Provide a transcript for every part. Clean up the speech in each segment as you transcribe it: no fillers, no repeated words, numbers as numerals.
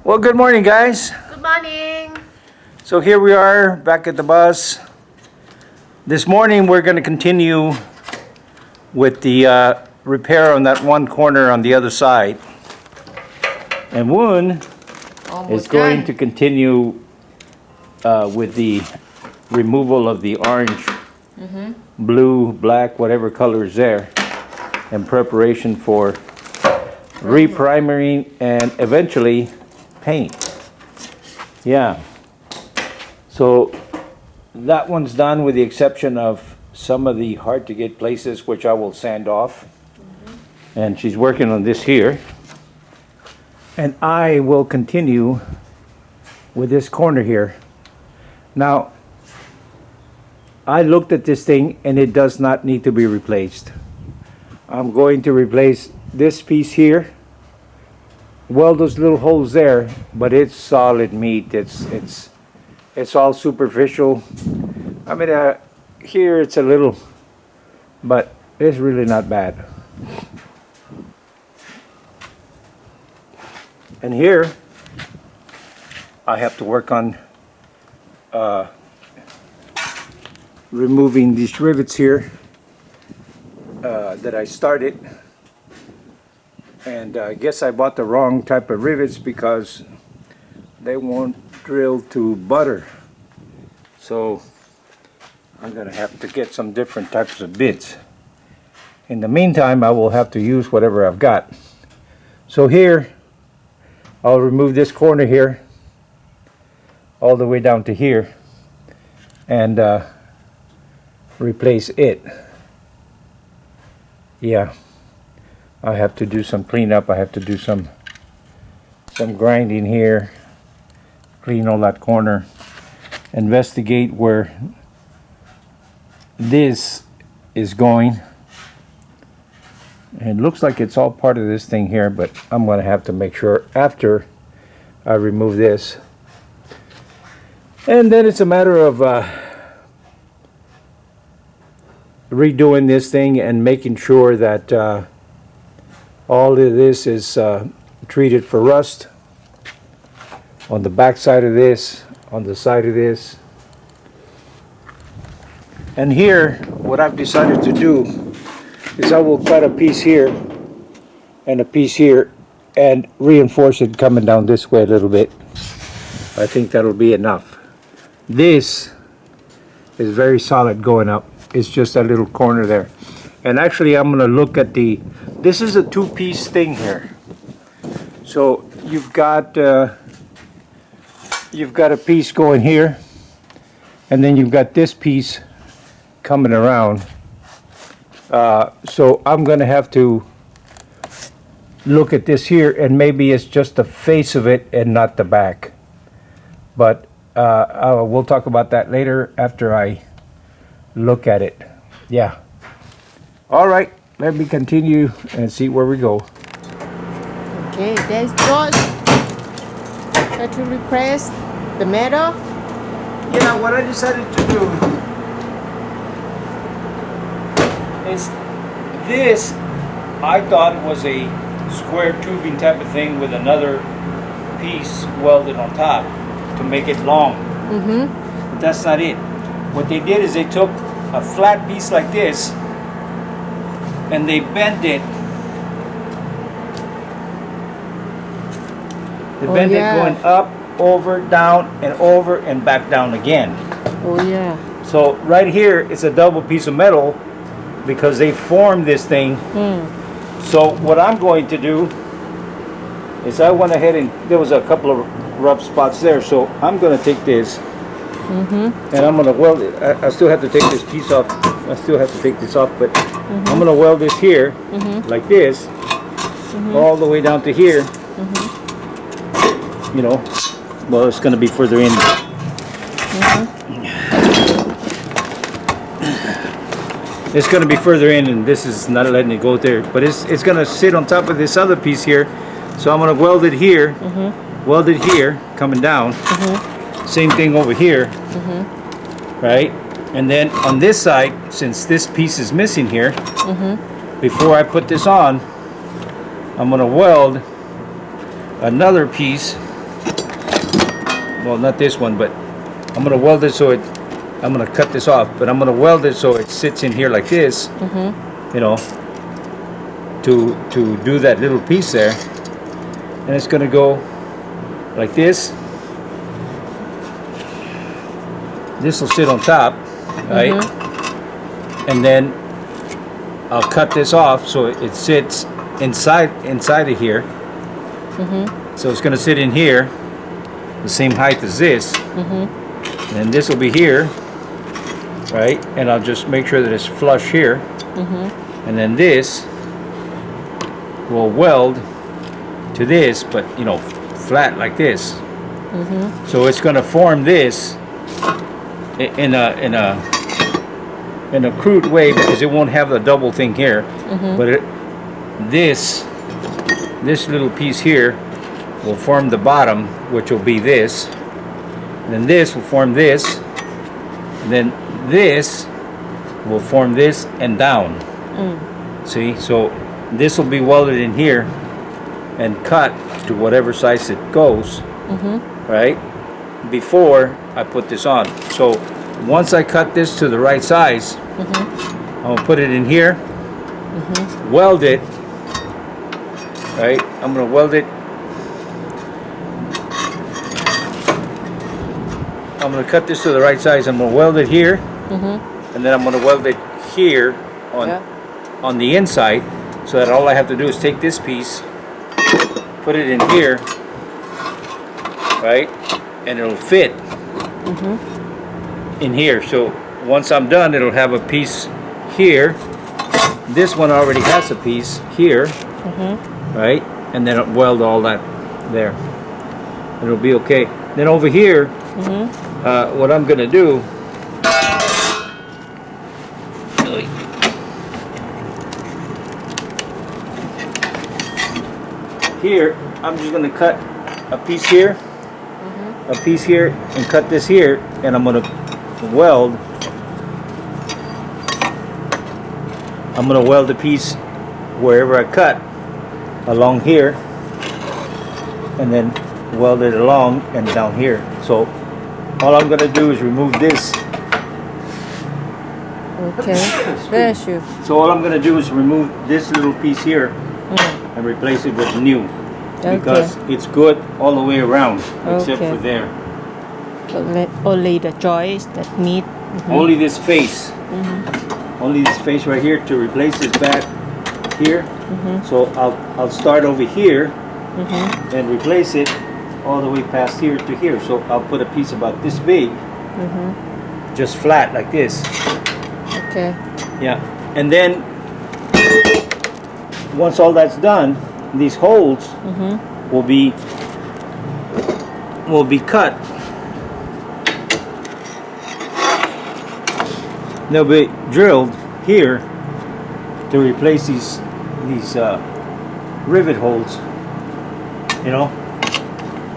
Well, good morning, guys. Good morning. So here we are back at the bus. This morning we're going to continue with the repair on that one corner on the other side. And Woon is going to continue with the removal of the orange, blue, black, whatever color is there, in preparation for reprimering and eventually paint. Yeah. So that one's done with the exception of some of the hard to get places which I will sand off. And she's working on this here. And I will continue with this corner here. Now, I looked at this thing and it does not need to be replaced. I'm going to replace this piece here. Well, those little holes there, but it's solid meat. It's all superficial. I mean, here it's a little, but it's really not bad. And here, I have to work on removing these rivets here that I started. And I guess I bought the wrong type of rivets because they won't drill to butter. So I'm going to have to get some different types of bits. In the meantime, I will have to use whatever I've got. So here, I'll remove this corner here, all the way down to here, and replace it. Yeah. I have to do some cleanup. I have to do some grinding here, clean all that corner, investigate where this is going. And it looks like it's all part of this thing here, but I'm going to have to make sure after I remove this. And then it's a matter of redoing this thing and making sure that all of this is treated for rust on the back side of this, on the side of this. And here, what I've decided to do is I will cut a piece here and a piece here and reinforce it coming down this way a little bit. I think that'll be enough. This is very solid going up. It's just that little corner there. And actually I'm going to look at this is a two-piece thing here. So you've got a piece going here, and then you've got this piece coming around. So I'm going to have to look at this here, and maybe it's just the face of it and not the back. But we'll talk about that later after I look at it. Yeah. All right, let me continue and see where we go. Okay, there's George. Try to replace the metal. Yeah, what I decided to do is this, I thought it was a square tubing type of thing with another piece welded on top to make it long. But that's not it. What they did is they took a flat piece like this and they bent it. They bent it going up, over, down, and back down again. Oh yeah. So right here, it's a double piece of metal because they formed this thing. So what I'm going to do is I went ahead and there was a couple of rough spots there. So I'm going to take this and I'm going to weld it. I still have to take this piece off. I still have to take this off, but I'm going to weld this here like this all the way down to here. You know, well, it's going to be further in. It's going to be further in, and this is not letting it go there. But it's going to sit on top of this other piece here. So I'm going to weld it here, coming down. Same thing over here, right? And then on this side, since this piece is missing here, before I put this on, I'm going to weld another piece well, not this one, but I'm gonna weld it so I'm gonna cut this off, but I'm gonna weld it so it sits in here like this, you know, to do that little piece there. And it's gonna go like this. This will sit on top, right? And then I'll cut this off so it sits inside of here. So it's gonna sit in here, the same height as this. And this will be here, right? And I'll just make sure that it's flush here. And then this will weld to this, but you know, flat like this. So it's gonna form this in a crude way because it won't have the double thing here. But this little piece here will form the bottom, which will be this. And then this will form this. And then this will form this and down. See, so this will be welded in here and cut to whatever size it goes, right? Before I put this on. So once I cut this to the right size, I'm gonna put it in here, weld it, right? I'm gonna weld it. I'm gonna cut this to the right size. I'm gonna weld it here, and then I'm gonna weld it here on the inside, so that all I have to do is take this piece, put it in here, right, and it'll fit in here. So once I'm done, it'll have a piece here. This one already has a piece here, right, and then I'll weld all that there. It'll be okay. Then over here, what I'm gonna do, here, I'm just gonna cut a piece here, a piece here, and cut this here, and I'm gonna weld. I'm gonna weld the piece wherever I cut along here, and then weld it along and down here. So all I'm gonna do is remove this. Okay. Bless you. So all I'm gonna do is remove this little piece here and replace it with new, because it's good all the way around except for there. Only the joints that need. Only this face. Only this face right here to replace this back here. So I'll start over here and replace it all the way past here to here. So I'll put a piece about this big, just flat like this. Okay. Yeah, and then once all that's done, these holes will be cut. They'll be drilled here to replace these rivet holes. You know,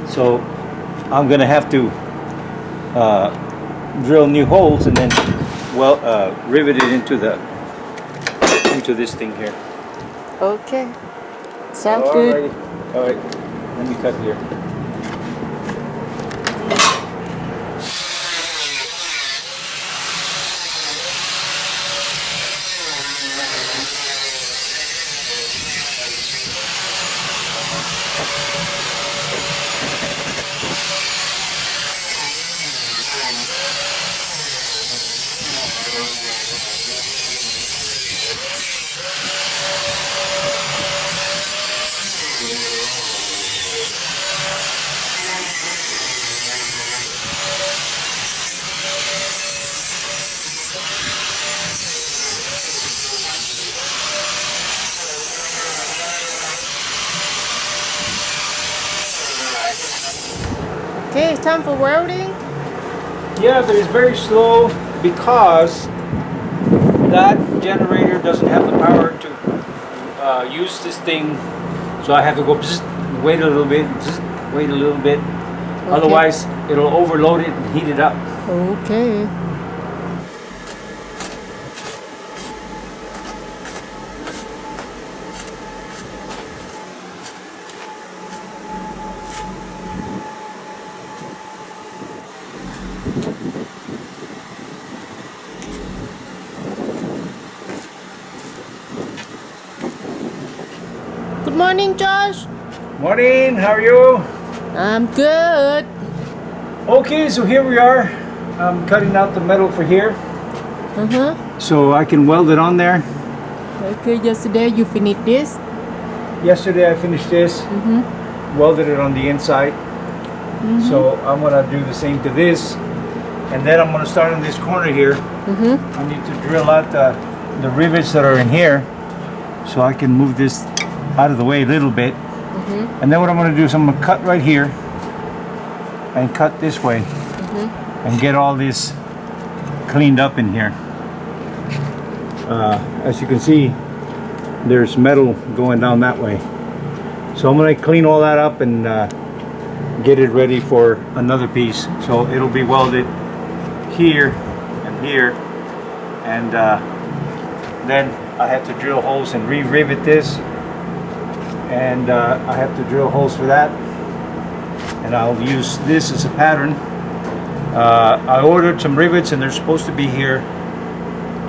so I'm gonna have to drill new holes and then rivet it into this thing here. Okay. Sounds good. All right. Let me cut here. Okay, it's time for welding. Yeah, but it's very slow because that generator doesn't have the power to use this thing. So I have to go wait a little bit, wait a little bit. Okay. Otherwise, it'll overload it and heat it up. Okay. Good morning, Josh. Morning, how are you? I'm good. Okay, so here we are. I'm cutting out the metal for here so I can weld it on there. Okay, yesterday you finished this. Yesterday I finished this, welded it on the inside. So I'm gonna do the same to this, and then I'm gonna start in this corner here. I need to drill out the rivets that are in here, so I can move this out of the way a little bit. And then what I'm gonna do is I'm gonna cut right here and cut this way and get all this cleaned up in here. As you can see, there's metal going down that way. So I'm gonna clean all that up and get it ready for another piece. So it'll be welded here and here, and then I have to drill holes and re-rivet this, and I have to drill holes for that, and I'll use this as a pattern. I ordered some rivets and they're supposed to be here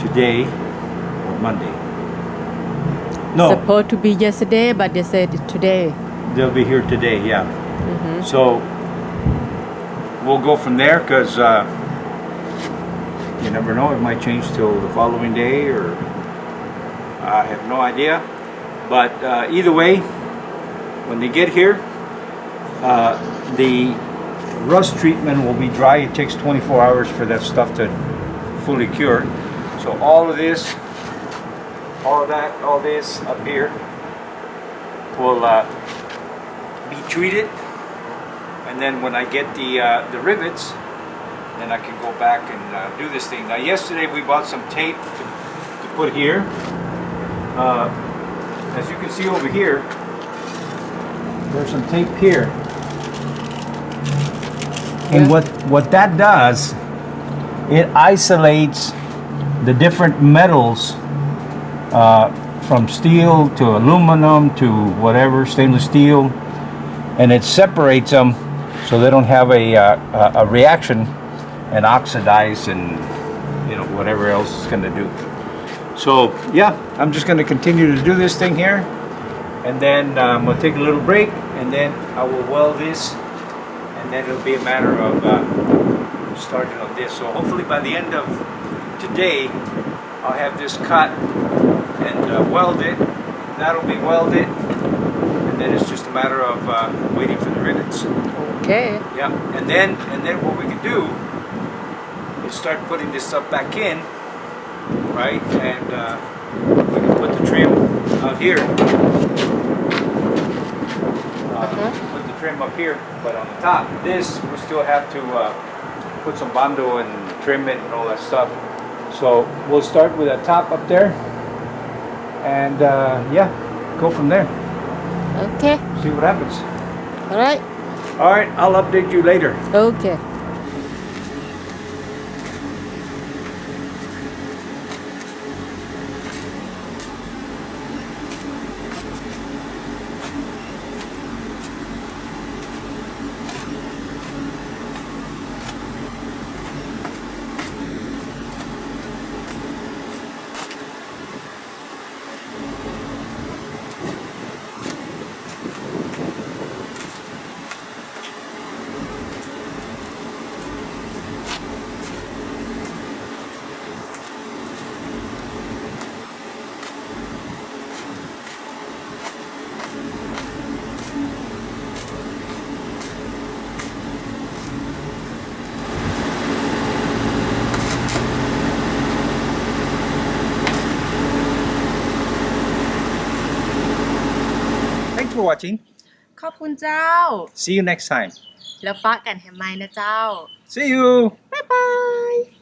today or Monday. No, Supposed to be yesterday, but they said today. they'll be here today, yeah. So we'll go from there, because you never know, it might change till the following day, or I have no idea. But either way, when they get here, the rust treatment will be dry. It takes 24 hours for that stuff to fully cure. So all of this, all of that, all this up here will be treated, and then when I get the rivets, then I can go back and do this thing. Now yesterday we bought some tape to put here. As you can see over here, there's some tape here. And what that does, it isolates the different metals from steel to aluminum to whatever, stainless steel, and it separates them so they don't have a reaction and oxidize and whatever else it's going to do. So yeah, I'm just going to continue to do this thing here, and then I'm going to take a little break, and then I will weld this, and then it'll be a matter of starting on this. So hopefully by the end of today I'll have this cut and welded. That'll be welded, and then it's just a matter of waiting for the rivets. Okay. Yeah, and then what we can do is start putting this stuff back in, right? And we can put the trim out here. Put the trim up here, but on the top, this we still have to put some bando and trim it and all that stuff. So we'll start with a top up there, and yeah, go from there. Okay. See what happens. All right. All right, I'll update you later. Okay. Thanks for watching. ขอบคุณเจ้า See you next time. แล้วฟ้ากันแฮมไมนะเจ้า See you.บ๊ายบาย